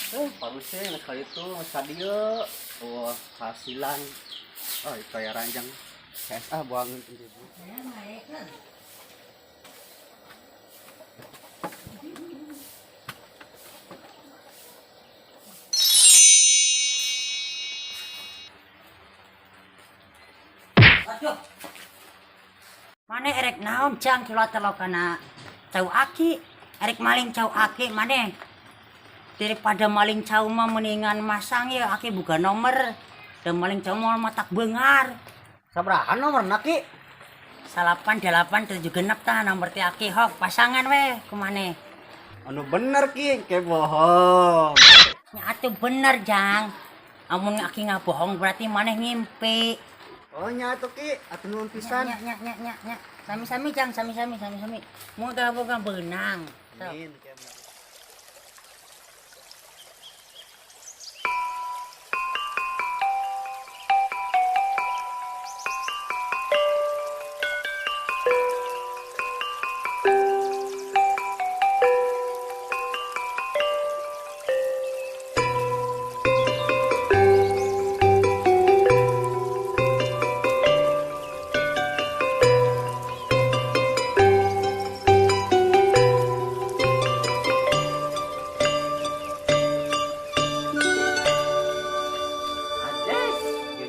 Pagusnya kali itu sadio hasilan kayak ranjang KSA buangin itu. Aduh. Mana erek naon cang kilot telokana cau aki, erek maling cau aki mana? Daripada maling cau mah mendingan masang ya aki buka nomor dan maling cau mah matak bengar. Sabaraha nomor naki? 88 7 genep tah nomor ti aki hok pasangan weh kumane. Anu bener ki, kayak bohong. Nya atuh bener jang. Amun aki ngabohong berarti maneh ngimpi. Oh nyatu ki, atuh nuhun pisan. Nya. Sami-sami jang, sami-sami. Moga-moga beunang. Sok. Amin.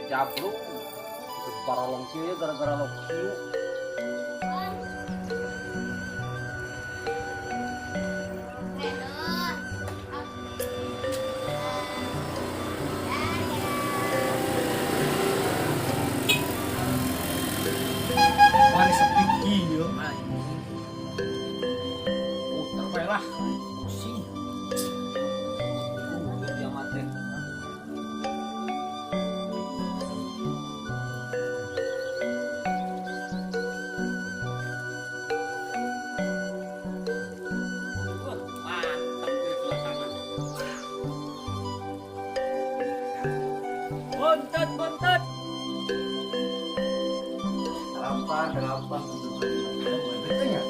Jablok, paralong sih gara-gara lo kiu. Mana sepi kiu? Putar bae lah, pusing. Dia mati. Bontot. Kenapa? Betulnya?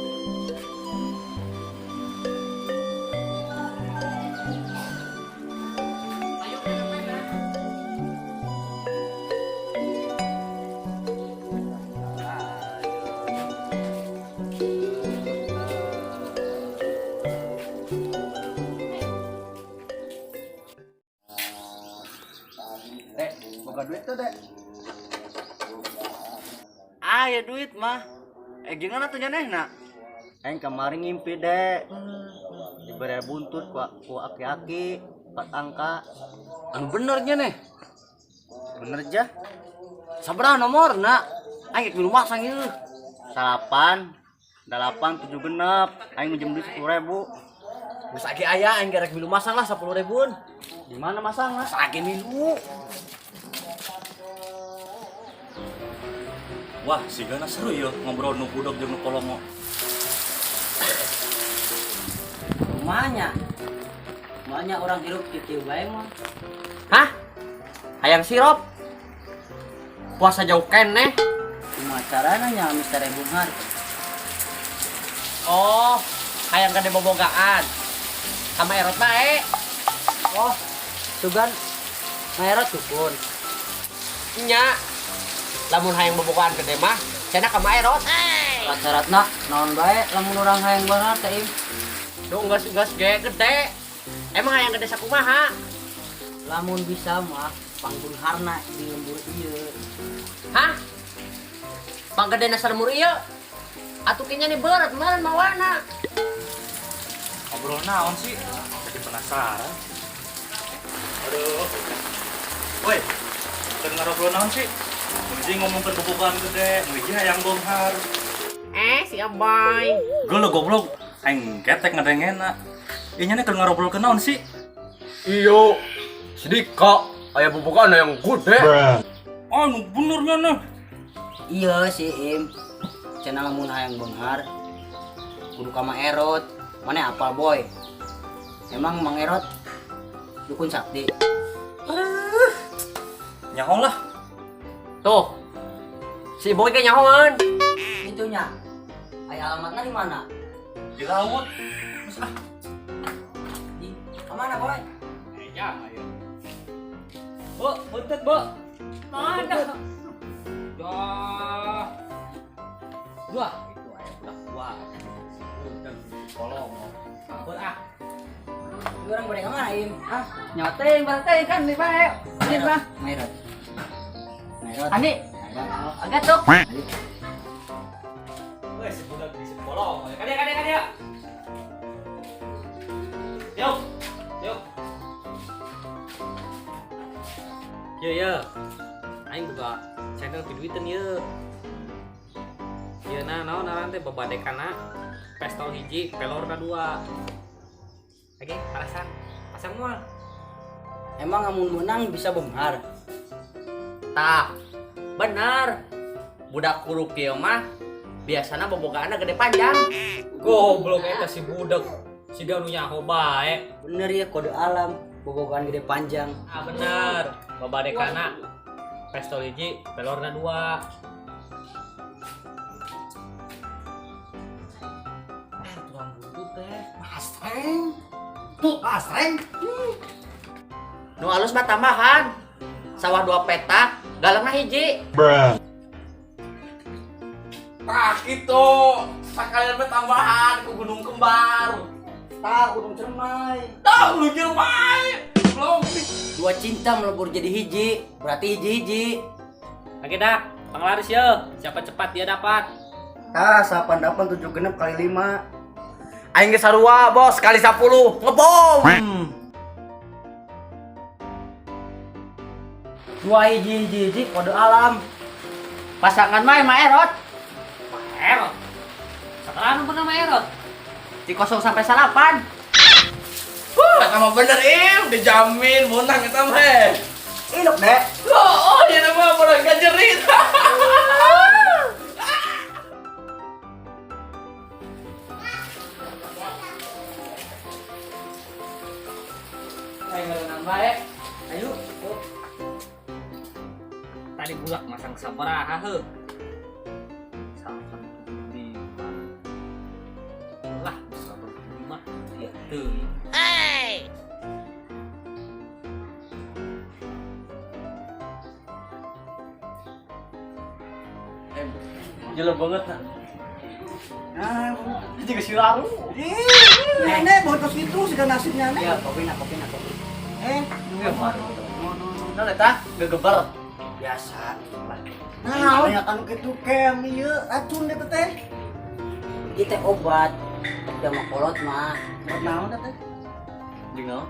Dek, buka duit tuh, Dek. Ya duit mah. Gimana tuh nyanehna? Aing kemarin ngimpi, Dek. Dibere buntut ku aki-aki, Pak Tangka. Anu benernya nih. Bener jah. Sabaraha nomorna? Aing geus milu masang ieu. 8 7 genep. Aing minjem duit 10.000. Geus age aya aing gerek milu masang lah 10.000-un. Di mana masangna? Age milu. Wah, sigana seru ya ngobrol nu budok jeung nu kolongo. Banyak orang hirup kieu bae mah. Hah? Hayang sirup? Puasa jauh keneh. Cuma carana nya Mister Bungar. Oh, hayang gede bobogaan. Sama erot bae. Oh, sugan merot dukun. Nya. Lamun hayang bobogaan gede mah, cenah ka erot. Syaratna naon bae lamun urang hayang banget teh. Duh geus gede. Emang hayang gede sakumaha? Lamun bisa mah pangbunharna di lembur ieu. Hah? Pang gede na sarmur ieu. Atuh kinya nih berat meureun mawana. Ngobrol naon sih? Jadi penasaran. Aduh. Woi, keur ngobrol naon sih? Mending ngomongkeun bobogan gede, meuji hayang bonghar. Si Aboy. Geuleuh goblok, aing ketek ngadengena. Ieu nya keur ngobrolkeun naon sih? Iyo, sedika aya bobogan yang gede. Nu benernya nih. Iya si Im. Cenah lamun hayang beunghar kudu ka Mang Erot. Mana apal boy? Emang Mang Erot dukun sakti. Nyaho lah. Tuh. Si Boy ge nyahoan. Itunya. Aya alamatnya di mana? Di laut. Di mana boy? Ya, ayo. Bu, buntut, Bu. Mana? Ya. Dua. Itu aja udah tua. Udah kolong. Ampun ah. Lu orang boleh ngamain? Hah? Nyoting berarti kan nih, Pak. Ini, Pak. Merot. Merot. Andi. Agak tuh. Wes budak di kolong. Kadek. Yuk. Ya. Aing buka channel Piduitan ya. Ya naon nanti babadekana pistol hiji, pelorna 2. Oke, pasang mual. Emang amun menang bisa benghar. Tah, benar. Budak kuruk kieu mah biasana bobogaana gede panjang. Goblok eta si budak. Siga nu nyaho bae. Bener ya kode alam, bobogan gede panjang. Ah bener. Babadekana pistol hiji, pelorna 2. Tukang buntut teh. Asreng. Nu alus mah tambahan. Sawah 2 petak, galangna hiji. Tah gitu. Sakalian mah tambahan ku gunung kembar. Tak, gunung cermai. Tah lu jermai. Belum. 2 cinta melebur jadi hiji, berarti hiji-hiji. Oke dah, panglaris ya. Siapa cepat dia dapat. Ah, 8 7 genep kali 5. Aing ge sarua, Bos, kali 10. Ngebom. 2 hiji kode alam. Pasangan mah Erot. Erot. Sekarang pernah Erot. Di 0 sampai 8. Eta mah bener dijamin menang eta mah. Hidup deh. Oh, ya nama orang gajerit. Ayo nambah ya. Ayo. Tadi bulak masang sabaraha heuh. Lah, sabar mah ya teu. Jelek banget nah. Nah, Ini juga si Laru. nenek botos itu segala nasibnya nek. Ya, kopi. Nah, eta gegeber. Biasa. Nah, Banyak anu kitu kem ieu racun eta teh. Ieu teh obat. Teu mah kolot mah. Obat naon eta teh? Jeung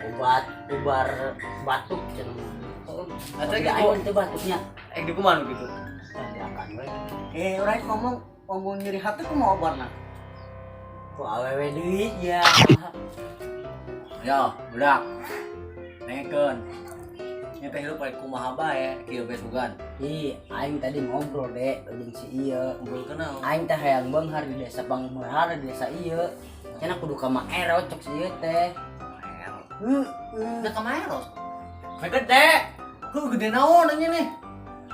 Obat ubar batuk cenah. Eta Tapi ge aing teh batuknya. di kumaha gitu. Tandakan we. Urang ngomong nyeri hati kumaha obatna? Ku awewe deui ya. Ya, budak. Nengekeun. Nya teh hirup bae kumaha bae kieu besugan. Ih, aing tadi ngobrol dek jeung si ieu. Ngobrol kenal. Aing teh hayang beunghar di desa Bangbehar di desa ieu. Cenah kudu ka Maero cok si ieu teh. Udah kamero. Bae gede. Ku gede naon anya nih?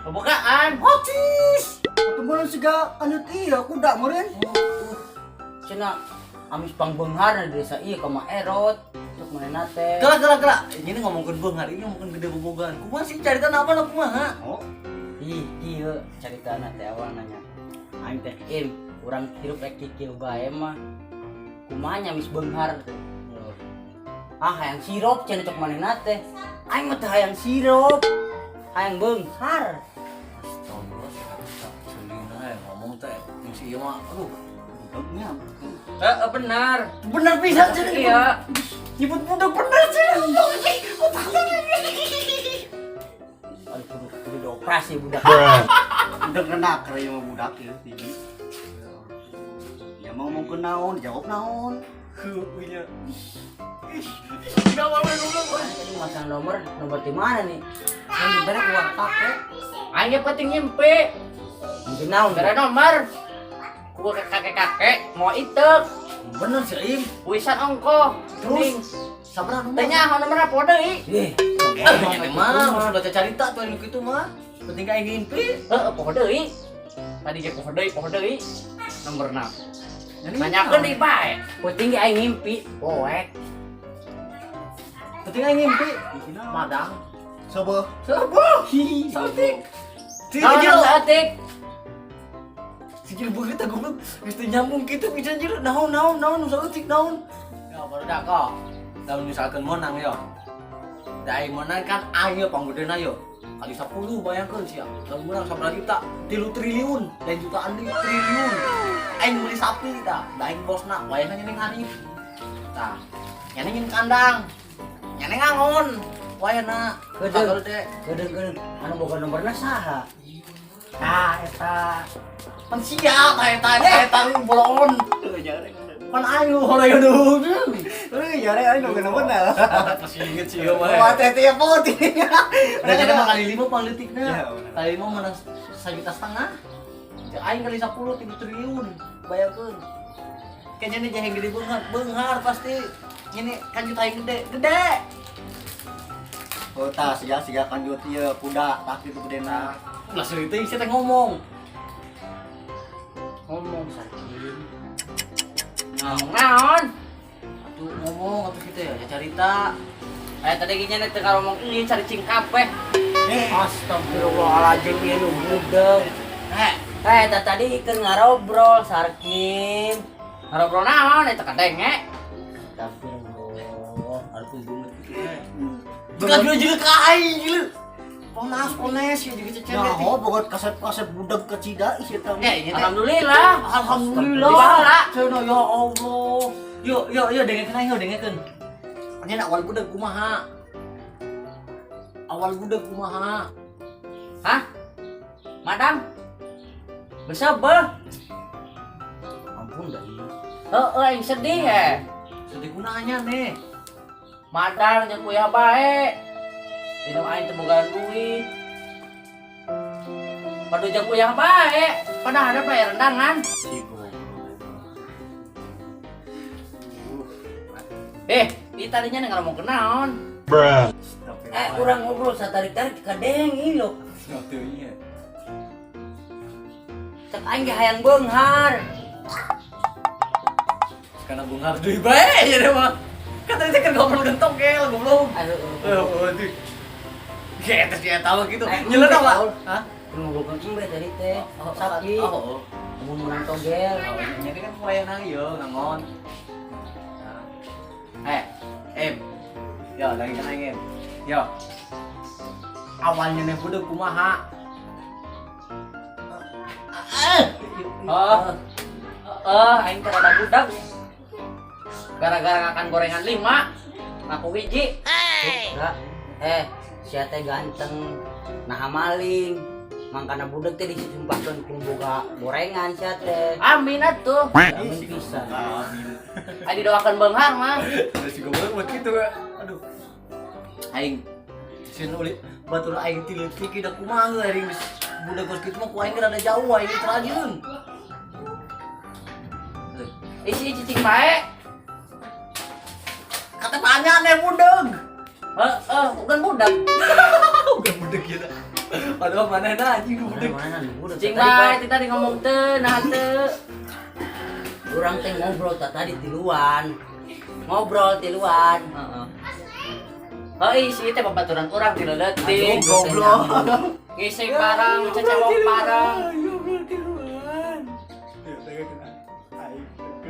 Pembukaan. Hocis. Temen siga anut ieu kuda meureun. Cenah amis Bangbehar di desa ieu ka Maero cok manehna teh. Gala. Ini ngomongkeun beunghar, ini ngomongkeun gede bobogan. Kumaha sih carita apa lah kumaha? Oh. Ih, ieu caritana teh awal nanya. Aing teh urang hirup rek kikil bae mah. Kumaha nya mis beunghar teh. Ah, hayang sirup cenah cok manehna teh. Aing mah teh hayang sirup. Hayang beunghar. Ngomong teh si ieu mah aduh budaknya. Benar. Bener pisan cenah. Iya. Nyebut budak bener cenah. Aduh, kudu dioperasi budak. Budak kena kerja sama budak ya tinggi. Ya mau ngomong naon, jawab naon. Punya. Tadi masang nomor di mana nih? Yang diberi uang kakek. Aing ge penting ngimpi. Mungkin naon? Gara nomor. Ku kakek-kakek mau itek. Bener si Im. Wisan ongko. Terus sabaraha nu? Tanya nomorna podo deui. Eh, Ini mah harus baca cerita tuh anu kitu mah. Penting kayak ngimpi. Heeh, poho deui. Tadi ge poho deui. Nomor 6. Jadi Nanyakeun deui bae. penting ge aing ngimpi, poek. Ketika ngimpi madang. Sobo. Saltik. Naon Jiro. satik? Sikil begitu goblok. Geus teu nyambung kitu bisa jiro. Naon saltik naon. Ya baru dah kok. Lamun misalkan menang ya. Da aing menang kan ayo panggudena yo. Kali 10 bayangkeun sia. Lamun menang sabaraha juta? 3 triliun, lain jutaan deui triliun. Aing beli sapi tah. Da aing bosna wayahna nyeneng Arif. Tah. Nyenengin kandang. Nyeneng angon. Wayahna Gedeung. teh. Gedeung anu boga nomorna saha? Nah, eta Pan sia eta bolon. Pan ayo horeun deung. Jare aing nu bener-bener. Masih inget sih ya mah. Wah teh tiap putih. Udah jadi mah kali 5 pangletikna. Iya, bener. Kali 5 menang 1,5 juta. Cek aing kali 10 3 triliun. Bayangkeun. Kayaknya nih jangan gede beunghar pasti. Ini kan juta aing gede. Oh tah siga kanjut ieu kuda tak itu gedena. Lah cerita isi teh ngomong. ngomong saking. Naon? Atuh ngomong atuh kita ya carita. Tadi gini teh kalau ngomong ini cari cingkape. Astagfirullahaladzim ieu nu budeg. Tadi keur ngarobrol sarkim. Ngobrol naon eta kadenge? Astagfirullah. Arep bunget kitu teh. Bukan juga ka aing gila. Ponas ya juga cecen. Nah, oh bogot kasep-kasep budak ke Cida ieu teh. Ini teh. Alhamdulillah. Alhamdulillah. Dibahala. Cenah ya Allah. Yuk dengekeun aing dengekeun. Nya awal budak kumaha? Hah? Madam? Besebel? Ampun dah ieu. Aing sedih Sedih kunanya nih. Madam jeung kuliah bae. Dina aing teu boga duit. Padu jeung kuliah bae. Padahal ada bayar rendangan. Si goblok. Ieu tadinya nih ngomong kenaon. Urang ngobrol satarik-tarik kadeng ilok. Atuh ieu. Cek aing ge hayang beunghar. Karena bungar deui bae ya deh mah. Kata dia kan ngobrol gentong gel goblok. Aduh. Aduh. Kayak teh dia tahu gitu. Nyeleuk apa? Hah? Ngobrol embe tadi teh. Sapi. Oh. Mun menang togel. Nya kan wayang ieu ngangon. Em. Yo, lagi kan aing em. Yo. Awalnya nih budak kumaha? Aing teh rada budak. Gara-gara ngakan gorengan 5, ngaku hiji. Enggak. Sia teh ganteng. Nah maling. Mangkana budak teh disumpahkeun ku boga gorengan sia teh. Amin atuh. Amin pisan. Adi doakeun beunghar mah. Si goblok mah kitu ya. Aduh. Aing sieun uli batur aing tileutik da kumaha aing budak geus kitu mah ku aing rada jauh aing terajun. Isi cicing bae. Kata tanya nih budak. Bukan budak. Bukan budak ya. Padahal mana anjing budak. Mana nih budak Cing bae tadi ngomong teu nah teu. Urang teh ngobrol tadi tiluan. Ngobrol tiluan. Isi teh babaturan urang ti leuletik. Goblok. Ngisi barang, cecewok barang.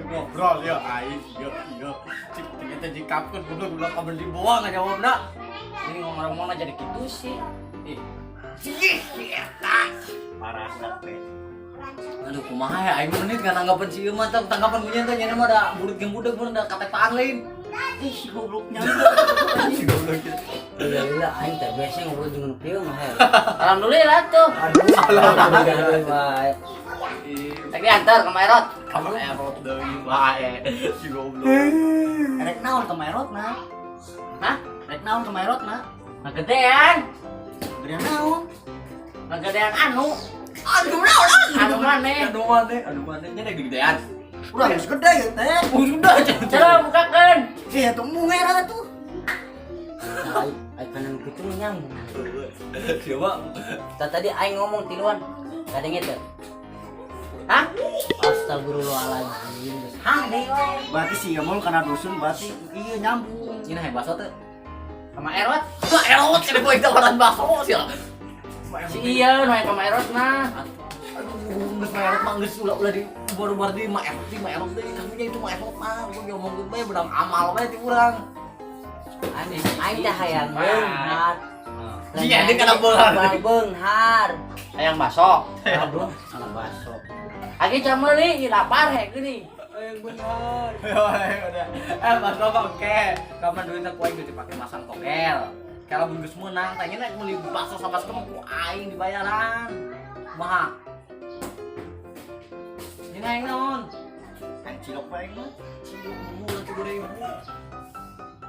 Ngobrol ya aing yo. Cik kita dikapkeun goblok kabel dibuang aja jawabna. Ini ngomong-ngomong jadi gitu sih. Parah teh. Aduh kumaha ya aing menit kan anggapan si ieu mah tanggapan punya teh nya mah da budak jeung budak mun da katepaan lain. Si gobloknya. Si goblok. Alhamdulillah aing teh biasa ngobrol jeung kieu mah he. Alhamdulillah tuh. Alhamdulillah bae. Lagi antar ke Maerot. Kamu erot deui bae. Si goblok. Rek naon ke Maerotna? Hah? Rek naon ke Maerotna? Nagedean. Gedean naon? Nagedean anu. Aduh naon? Anu maneh. Aduh maneh nya dek gedean. Urang geus gede ya teh. Udah aja. Coba bukakeun. Sia tuh munger atuh. Aing kana nu kitu nyambung. Siapa? Tadi aing ngomong tiluan. Kadenge teh. Hah? Astagfirullahaladzim. Hah, deh, Berarti si Emul kana dusun berarti ieu nyambung. Ini hayang baso teh. Sama Erot. Elot sih gue tawaran bakso sih. Si iya, nu sama Erot mah. Aduh, geus Erot mah geus ulah di baru-baru di Erot deui. Kaminya itu Erot mah. Gua ngomongkeun bae bedang amal bae ti urang. Aneh, aing teh hayang beunghar. Iya, dia kana beunghar. Beunghar. Hayang baso. Aduh, salah baso. Agi cameli lapar he geuning. Yang benar. Udah. Mas Oke. Kapan duitnya ku aing dipake masang tokel. Kalau geus menang, tanya nek meuli bakso sama sekali ku aing dibayaran. Kumaha? Ini aing naon? Kan cilok bae mah. Cilok mulu 3.000.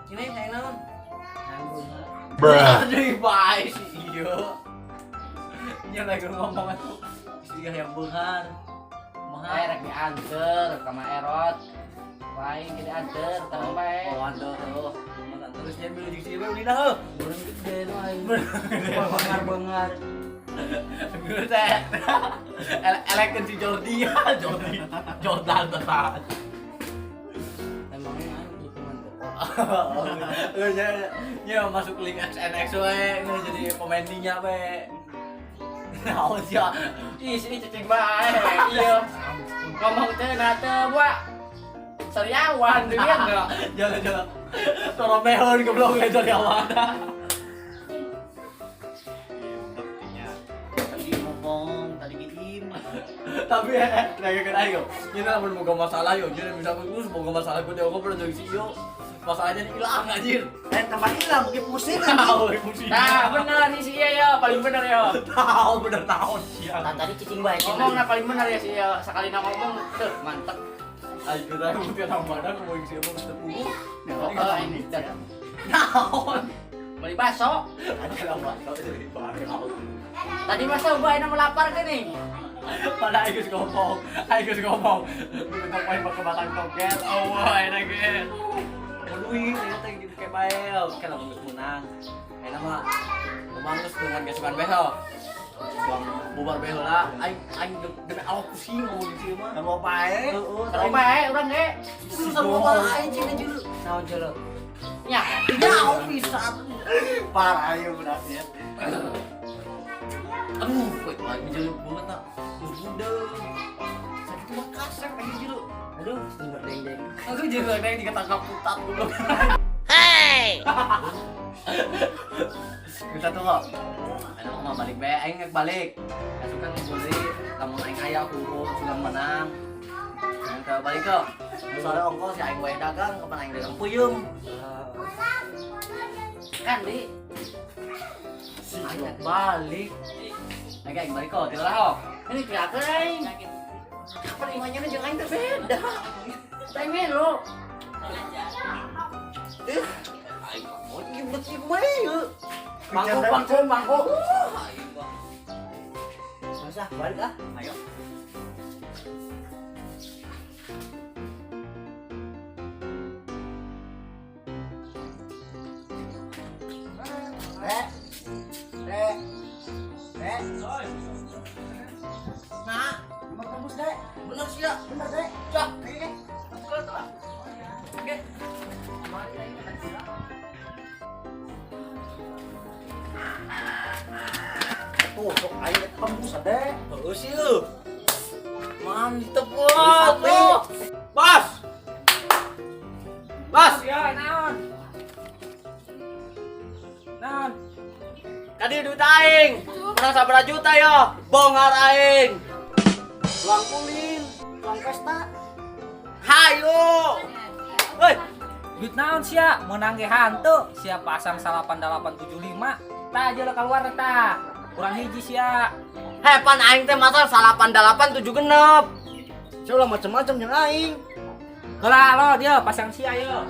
Ini aing naon? Beunghar. Aduh, bae sih iya. Nya lagi ngomong atuh. Istilah yang beunghar. Rek dianter sama Erot. Paling gede anter, tahu bae. Oh, anter tuh. Terus jangan beli jeung si bae udah heuh. Burung gede nu aing. Beunghar. Gue teh elekan si Jordan tetat. Emangnya aing gitu mantep. Ya masuk link XNX we, nggak jadi pemain dinya we. Naon sih? Ih, sini cacing bae. Iya. Ngomong teh na teh wa. Sariawan deui enggak? Jalan-jalan. Toromehon goblok we sariawan. Tadi ngomong, tadi giim. Tapi lagi kan ayo. Ini lamun boga masalah yo, jadi misalkan gue boga masalah gue dia ngobrol jeung si yo. Masalahnya hilang anjir. Tempat hilang, bikin pusing Tahu emosi. Nah, bener nih si iya ya, paling bener ya. Tahu bener tahun siang. Tadi cicing bae. Ngomong na paling bener ya si iya. Sekali na ngomong, tuh mantep. Ayo kita mungkin orang mana ngomong siapa mesti punggu. Oh, ini dah. Naon? Beli baso. Ada lama tahu dari bareng laut. Tadi masa ubah ini melapar kan nih. Pada Agus ngomong. Kita main pakai batang toket. Oh, enak kan. Meluih, ternyata gitu kayak bael. Kan lamun geus menang. Enak mah. Ngomongkeun dengan gesukan behel. Bang bubar behel lah. Aing demi Allah pusing ngomong di mah. Kalau bae. Heeh. Terus bae urang ge. Susah ngomong aing cina julu. Naon jelek? Nya. Nyaho pisan. Parah ayo udah ya. Aduh, wait, lagi jelu banget nak. Bunda. Sakit mah kasep lagi jelu. Aduh, enggak deng-deng. Aku jelu ada yang diketangkap putat dulu. Kita tuh kok. Ada mau balik be, aing ngek balik. Asup kan ngegoli, lamun aing aya aku sudah menang. Aing ke balik kok. Soalnya ongkos si aing wae dagang, kapan aing dagang puyem. Kan di. Aing ngek balik. Aing balik kok, tidak lah. Ini kelihatan aing. Kapan imanya jeung aing teh beda. Teh melo. Oh, gimana sih gue? Bangku. Masa balik ah. Ayo. Nah, mau tembus deh. Bener sih ya, bener deh. Cak, oke. Oke. Tuh, sok ayo tembus ada. Terus yuk. Mantep loh. Bos. Bos. Ya, naon? Naon? Tadi duit aing. Menang sabaraha juta yo. Bongkar aing. Ulang kulin, ulang pesta. Hayo. Hei, Duit naon sia? Menang ge hantu. Sia pasang 8875. Tah aja lah keluar tah. Kurang hiji sia. hepan aing teh masa 8876. Coba macam-macam yang aing. Gelah lo dia pasang sia yo.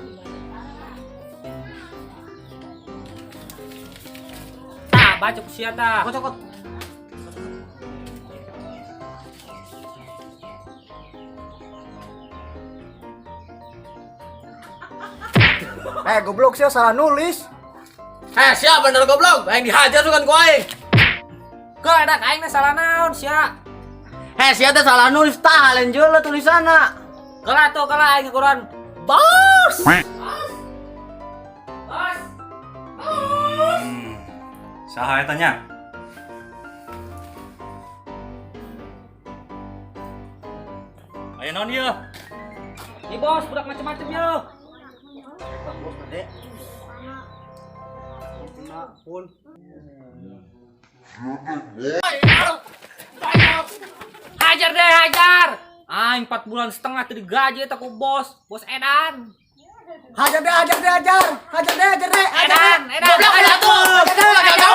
Tah baca ku sia tah. Kocok. Goblok sih salah nulis. Siap bener goblok. Aing dihajar tuh kan ku aing. Kok ada aing teh salah naon sia? Sia teh salah nulis tah lenjol tulisanna. Gelah tuh gelah aing kurang. Bos. Bos. Saha eta nya? Aya naon ieu? Nih bos, budak macam-macam yo. Bos gede. Pun. Hajar deh, hajar. 4 bulan setengah tadi gaji eta ku bos Edan. Hajar deh, hajar deh, hajar. Hajar deh, hajar deh. Edan. Goblok aja tuh. Hajar deh, hajar deh.